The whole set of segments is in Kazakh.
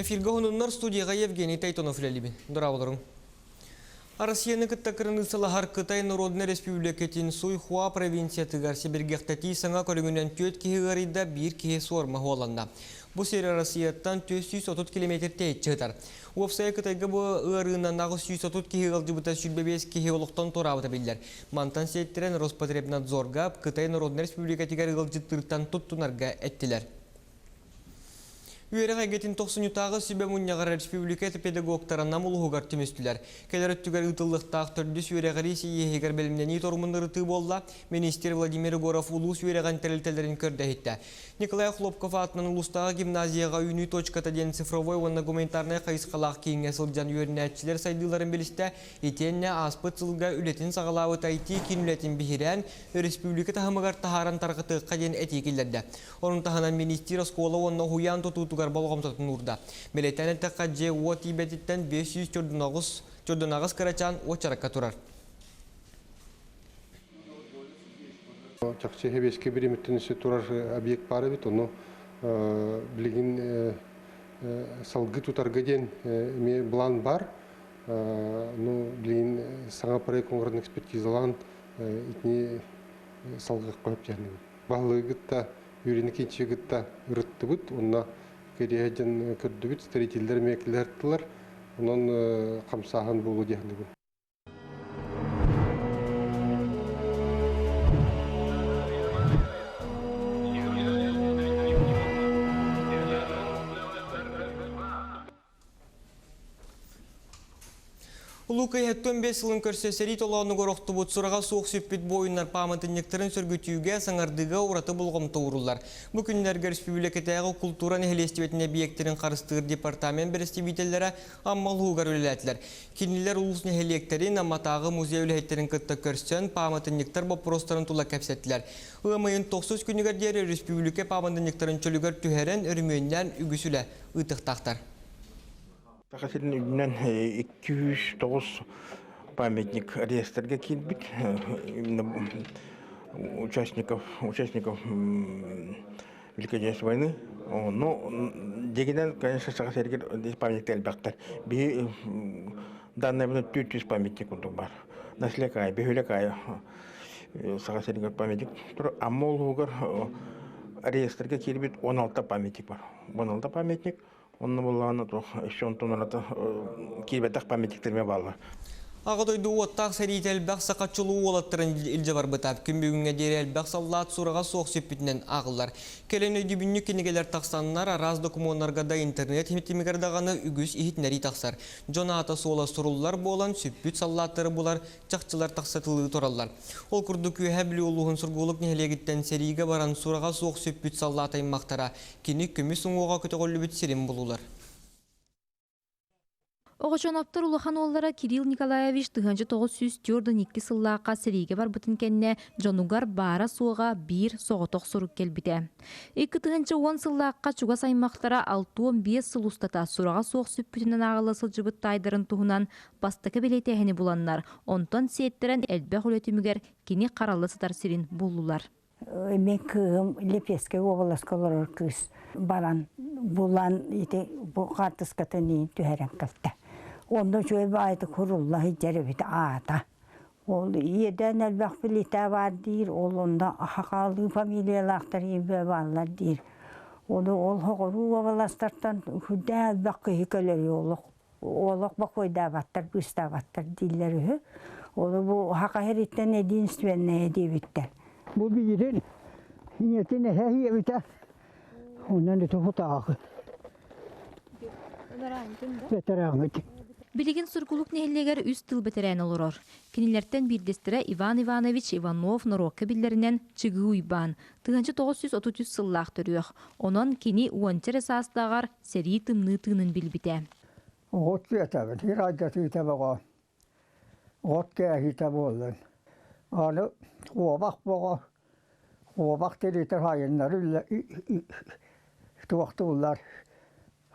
Эфирге хонуннар студияға Евгений Тайтонов ләлібін. Дұрауылырың. Россияны кыттакырыны сылахар Кытай Народный Республикатын Суйхуа провинциятыгар Сибиргехтати саңа көріңінен 4 кихигарida 1 кихи сорма хуаланда. Бұл сері Россияттан 430 км тейт чығытар. Уапсая Кытайға бұл ұрығынан нағыз 130 кихигалды бұта сүрбебес кихи олықтан торабыта білдер. Мантан сеттерен Роспотребнадзорға Кытай Народный Республикатыгар ғылжыттырықтан тұттынарға әттілер. Үйері қайгетін 90-тағы Сибе Мұнияғар Республикаты педагогтарына мұлығығар түместілер. Келер өттігер ұтылықтақ түрдіс үйеріғарі сейегер бәлімден еторумынды рыты болла, министр Владимир Горов ұлыс үйеріған тәрілтелерін көрді етті. Николай Хлопков атынан ұлыстағы гимназияға үйіні точката ден цифровой онна гуманитарный қайысқалақ кейінге сылжан үйеріне әтчілер сайдыларын білісті, етенне аспыт сылға үлетін сағалауы тайти кен үлетін бігірен республика тағымығар тахаран тарғытыққа ден әтекелерді. Оның тағынан министр скола онна хуян тұтутуғар балғамсатын ұрда. Белетәні таққа же о тибетіттен 500 чордынағыз қарачан очараққа тұрар. Чакче хебеске биримиттенisi турар объект бары бит, оны билген салгы тутарга ден ме план бар. Ну билген саңа проект конгресс экспертизалан итни салгы коюп жаны. Баалыгытта юридикичигитта үрүттүбүт, онна кережен көрдөбүт строительдер мекелердилер. Онун камсаган болуу жаны. Улукай хеттен 5 сылын көрсесері толағыны қорықты бұд сұраға соқ сөппет бойынлар памытыннектерін сөргітуге саңардыға ұраты болғым тоғырылар. Бұл күнлерге республикатағы культура нәхелестебетіне объекттерін қарыстығыр департамент бірістебетелері аммал ұғар өлеләтілер. Кенілер ұлыс нәхелектерін аматағы музей өләйттерін күтті көрсен памытыннектер бопростарын тұла кәпсеттілер. Ұғымайын 90 күнігер дері республика памытыннектерін чөлігер түхерен өріменнен үгісілі ұйтықтақтар. Тақасырын үгінен 209 памятник реестрге келбік. Участников Великой Отечественной войны. Но дегенен, конечно, Тақасыргер памятниктер әлбәқтер. Бір данный мұны 400 памятник ұлды бар. Наследкай, бүйілекай Тақасыргер памятник. Аммол ұғыр реестрге келбік 16 памятник бар. 16 памятник. Onun bulağını da şu an tonlarda kirbetak pamiklerime bağlı. Ағыдойды оттақ сәрейт әлбәқ сақатчылу олаттырын үлже бар бұтап. Күн бүгінге дері әлбәқ саллат сұраға соқ сөппетінен ағылар. Келен өйді бүнні кенегелер тақсанлар араз документарға да интернет хеметтемегердағаны үгіз ехетнәрі тақсар. Жона ата сола сұрулар болан сөппет саллаттары болар, чақчылар тақсатылығы торалар. Ол күрді күйе білі олуғын сұрғылық нәхелегіттен сәрейге баран сұраға соқ сөппет саллатайын мақтара. Кені көмес ұңуға көте қолы бүт серен болулар. Оғычанаптар улахан оллара Кирилл Николаевич 1942 сыллаққа сірейге бар бұтын кәнне жанугар бара суға бір соғытоқ сұрық келбіде. 2010 сыллаққа чуға саймақтара 6-15 сыл ұстата сұраға соқ сөппітінен ағылы сылжыбыт тайдарын туғынан бастықы белеті әхіні бұланлар. Онтан сеттерін әлбәқ өлетімігер кені қаралы сытар сирин болулар. Мен кығым Лепеске обласкалар күз баран бұлан қартыскатыны түхәрен кілті. Onda şöyle aydı kurullahi ceribiti ağda. Oldu iyiden elbaq bilite var deyir. Onda hakalı familiyalıqtar gibi varlar deyir. Onu ol hoğuru ovalastartan hüde elbaq kıyıkölleri oluq. Oluq bak oyda battar, güsta battar dilleri. Onu bu haka heritten edinstven ne edibitter. Bu birin niyetine hehiye biter. Ondan da tuğutağı. Veteranı. Билеген сұргулық нәхелегер үз тыл бетерән олырыр. Кенелерден бірдестірі Иван Иванович Иванов Норокка білдерінен чығы ұйбан. 1930 сыллақ түріғ. Онын кені уанчар əsастағар сәрі тымны тыңын білбіде. От кетабын, хирайда түйтабыға. От кәхитабы олын. Аны қуабақ бұға. Қуабақ телетер хайынлары туақты олар.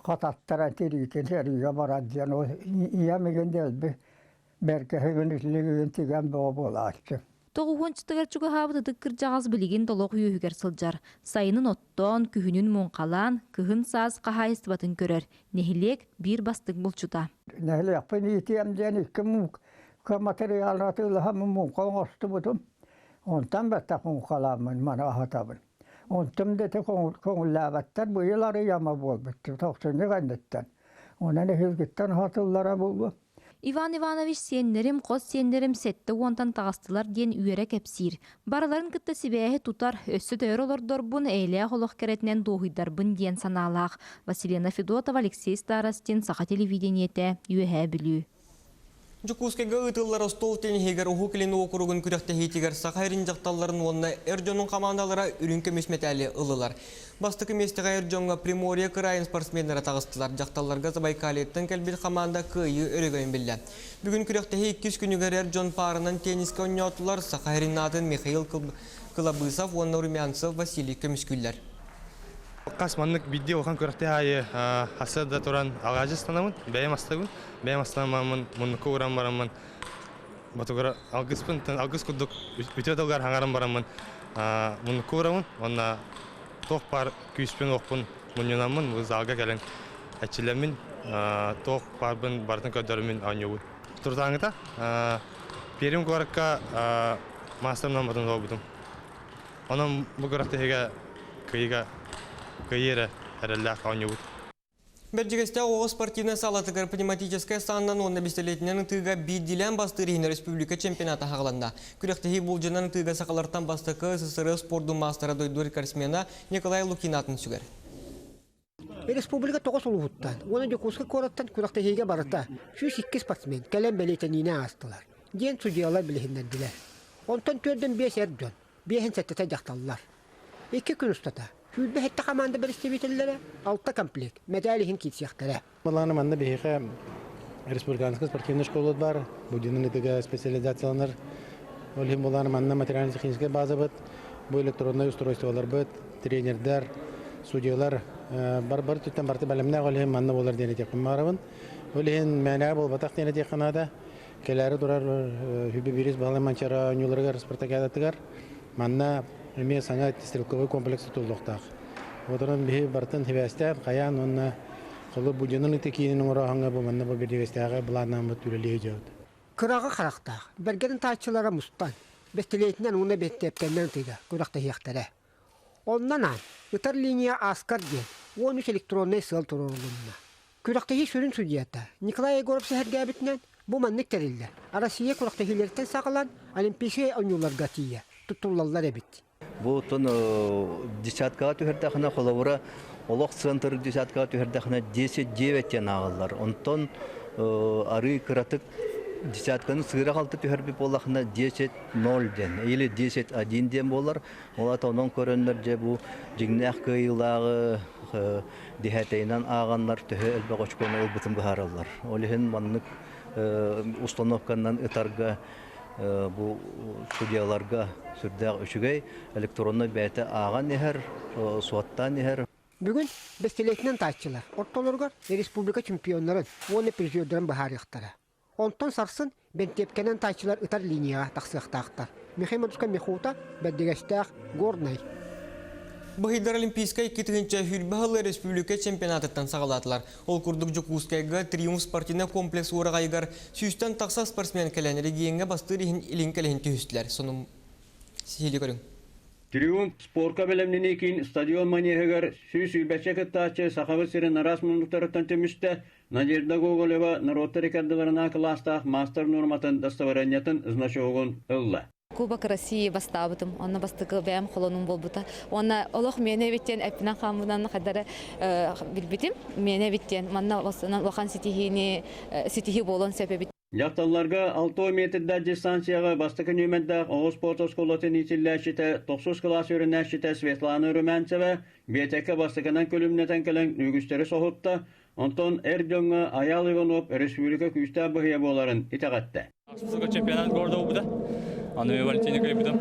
Katattara teriken seriga baradjan o iämegen delbe berke högönysligen tigan bobolaatte. Тоғуғанчытыгар чуга хабыты кыржағыз білеген толық үйігер сылжар. Сайынын оттон, күхінін мұнқалан, күхін саз қағайыстыбатын көрер. Нехилек бір бастық бұлчута. Näille yapın yitiyem diyen iki materialını ılhamı munkan ostu budum. Ondan betta munkalamın mana ahatabın. Ondan da te kongullavattar bu yılları yama bol bitti. Toksunu gandetten. Ona ne hilgitten hatıllara buldu. Иван Иванович сеннерим, қос сеннерим сетті онтан тағыстылар ден үйерек әпсир. Бараларын кітті сибәйі тутар, өссі тәйір олордор бұн әйлі қолық керетінен доғыйдар бұн ден саналақ. Василина Федотова, Алексей Старостин, Саха телевидениеті, үйе білу. Жукускайга ытыллар остол тенегер уху келен окуругун күрәкте хейтигер сақайрын жақталларын онна Эрджонун командалара үрінке месметәлі ылылар. Бастықы местіға Эрджонға Приморья кырайын спортсменлері тағыстылар. Жақталларға Забайкалеттен кәлбет команда күйі өрегөйін білді. Бүгін күрәкте 2 күнігер Эрджон парынан тенниске ойнатылар Сақайрын атын Михаил Кылабысов, онна Румянцев, Василий Көміскүллер. Қасманлық бидде оған көрікте айы асырда тұран ағажы станамын, бәйім астағын. Бәйім астамамын, мұнықы ұрам барамын. Батығыра алғыз күдік үтет алғар хаңарым барамын. Мұнықы ұрамын, онна тоқ бар күйіспен оқпын мұнынамын, мұз алға кәлін әтчілемін, тоқ барбын бардың көдерімін ауынеуі. Тұртаңыта, перім көрікка мастырымнан бұдың ғау Оның бұл көріктеге күйері әрілләқ ауынеуі. Бәржігесте оғы спортивна салатығыр пневматическая саннан онна бестелетінен тыға биддилен бастырығын республика чемпионата хағыланда. Күректегі бұл жынан тыға сақалартан бастықы СССР спорду мастера дойдур корсмена Николай Лукинатын сүгер. Республика 9 ұлғыттан, оны жокусқы кораттан күректегіге барыта 102 спортсмен кәлем бәлетеніне астылар. Ден судьялар білігінден білер. Онтан төрден 5 әрден, 5 сәттеті жақталылар. 2 күн ұстата. Хүлбе хетті команда бірістебетелері 6 комплект, медалихин кетсияқтары. Баланы манда бейхе республиканский спортивный школы бар, будинын етігі специализацияланыр. Олхим баланы манда материально-техническая база бұд, бұл электронный устройстволар бұд, тренердер, судьялар бар түттен барты бәліміне олхим манда болар денетек қымарабын. Олхим мәне бол батақ денетек қанада, келәрі тұрар хүбі берес бағалы манчара өнелерігер спартакиадатығар, манда Эме саңа стрелковый комплекс тұлдықтақ. Отырын бейі бартын хевестер, қаян онына қолы бұденің текейінің ұрағыңа бұманна бұл бердевестеға бұларынан бұт үрелей жауды. Қырағы қарақтақ, бәргерін тачылара мұстан, бәстелейтінен оны бәттептеннен тыға, көріқті хияқтары. Оннан ан, ұтар линия аскар ден, 13 электронный сыл тұрырылымына. Көріқтегі сүрін судията, Николай Егоров сәхерге бітінен бұманнық тәрілді. Россия көріқтегілерден сақылан олимпийская ойнуларға тия, тұттулалар әбіт. Бұл тұн десяткаға түхердіқіна қолауыра, олық центр десяткаға түхердіқіна 10-9 ағылар. Онтон ары қыратық десятканы сығыра қалты түхербі болақына 10-0 ден, или 10-1 ден болар. Олат онын көрінлер же бұл жігнәқ күйілағы дехетейнан ағанлар түхі әлбі қошқаны ол бұтым ғаралар. Олығын маннық установканнан ұтарға bu судьяларга сүрдәг үшүгәй электронный бәйте аған нехер, суаттан нехер. Бүгін бестелетінен тачылар. Ортолоргар республика чемпионларын, оны президенттарын бахар яқтары. Онтон сарсын бентепкенен тачылар ытар линияға тақсықтақтар. Михаил Михута бәддегестәг горнай. Бахидар Олимпийская 2-нче хүлбәһәле республика чемпионатыттан сагалатылар. Ол курдук Жукускайга триумф спортивный комплекс урагайгар сүстән такса спортсмен кәлән регионга бастырыһын илин кәлән төһүстеләр. Соның сихили көрүң. Триумф спортка белемнен кийин стадион манегер сүз үбәчәкәттәче сахабы сирен расмунлыктардан төмүстә Надежда Гоголева народта рекордларына класстах мастер норматын достоверениятын значогон ылла. Кубок России бастабытым, онна бастыкы бәм холонун болбута. Онна олох мене биттен әппинан хамудан кадары билбитим. Мене биттен манна вахан ситихи болон себеби. Якталларга 6 метрда дистанцияга бастыкы нөмәддә Оғыз спорт школатын итилләшите 9 класс өренәшите Светлана Румянцева БТК бастыкынан көлүмнәтән кәлән үгүстәре сохутта. Антон Эрдёнга Аял Иванов республика күстә быһыя боларын итәгатте. Чемпионат города убыда. Аны Валентина кайбыдым.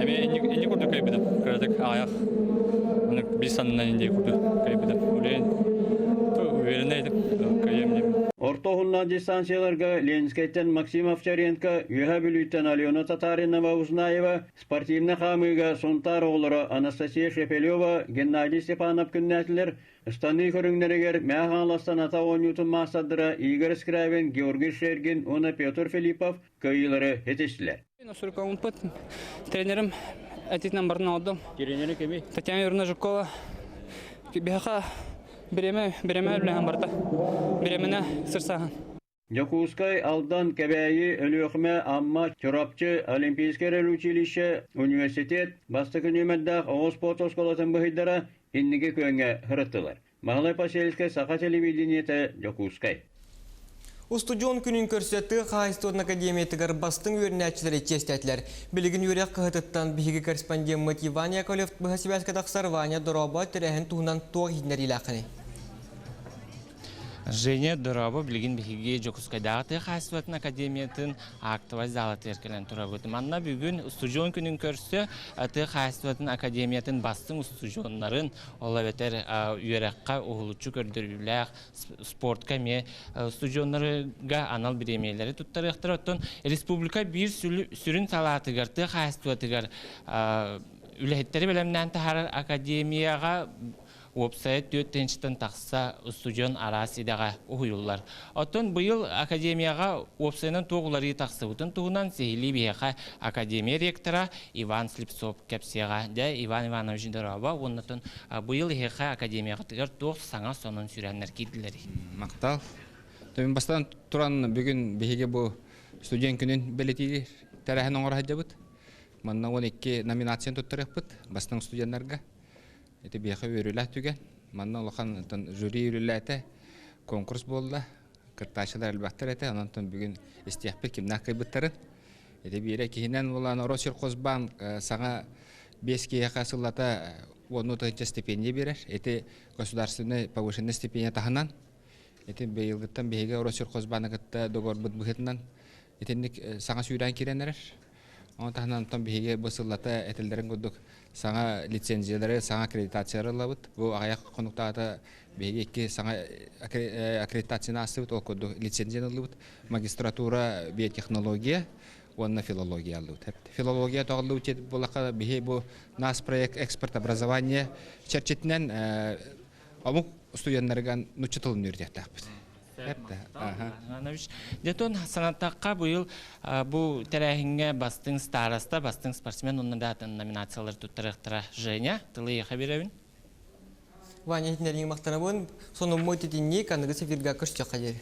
Эме энни курду кайбыдым. Кырдык аяк. Аны бир санынан инде курду кайбыдым. Уверенный идим. Кайемнем. Ортоғынна дистанцияларға Ленскайттен Максим Овчаренко, Юха Бүліттен Алена Татаринова Узнаева, спортивна қамыға Сонтар оғылары Анастасия Шепелева, Геннадий Степанов күннәтілер, Станы көріңнерігер мәғаластан ата ойнютын мақсадыра Игорь Скравин, Георгий Шергин, оны Петр Филиппов көйілері етештілер. Тренерім әтетінен барын алдым. Тренері кеме? Татьяна Юрьевна Жукова. Беха береме үліген барда. Беремені сырсаған. Якускай алдан кәбәйі өліқме амма чорапчы Олимпийскер училище университет бастықы нөмәддақ оғыз спорт осколатын бұхиддара иннеге көңе хырыттылар. Мағылай Паселскай сақа телевидениеті Якускай. Устудион күнін көрсетті Қайыстон академиятығар бастың өрінәтчілері честәтілер. Білігін өрек қығытыттан бігі корреспондент Иван Яковлев бұғасыбәскі тақсар Ваня Дороба тірәхін туғынан тоғы хиднер илақыны. Женя Дороба білген бігі Жокускайдағы Қайыстон академиятын актывай залы теркелен тұра көтім. Анна бүгін студион күнін көрсі Қайыстон академиятын бастың студионларын ола бетер өрекқа ұғылычы көрдіріләқ спортқа ме студионларыға анал біремейлері тұттарықтыр. Оттон республика бір сүрін салатығар Қайыстонығар үләхеттері білімнен тахар академияға Уопсайт 4-тен тақса студион арасыдаға ұйылар. Оттон бұйыл академияға уопсайнан тоғылары тақсы бұтын туғынан сейілі бейеқа академия ректора Иван Слепцов кәпсеға да Иван Иванович Дороба. Оннатын бұйыл ехқа академияға тігер тоқ саңа сонын сүрәнлер кейділері. Мақтал. Төмен бастан тұран бүгін бейге бұл студент күнін білетейді тәрәхін оңыр хәдді бұд. Манна 12 номинациян тұттырық бұд бастың студенттарға. Это бияха өрілі түген. Манна олақан жюри өрілі әті конкурс болды. Кырташылар әлбәқтір әті. Онантын бүгін істияқпы кемнақ қайбыттарын. Это бейрі кейінен олан Россельхозбанк саңа 5 кейақа сыллата 10 стипендия берер. Это государственный повышенный стипендия тағынан. Это бейілгіттен бейге Россельхозбанкытта доғыр бұд бұғытынан. Етенік саңа сүйрән керенерер. Он тахнан том беге бысыллата этелдерин гудук саңа лицензиялары, саңа аккредитациялары лабыт. Бу аяк конуктагата беге ки саңа аккредитацияны асыбыт, ол гудук лицензияны лабыт. Магистратура биотехнология, онна филология лабыт. Филология тоғылы үтет болақа беге бу нас проект экспорт образования черчетінен амук студентлерген нучетылын үрдеттақпыт. Детон санаттаққа бұйыл бұл тәрәхінге бастың стараста, бастың спортсмен оннадатын номинациялар тұттырықтыра Женя, тылы еқа берәуін? Ваня хитнердің мақтана бұн, соны мой тетінне қанығы сефирға күшті қадер.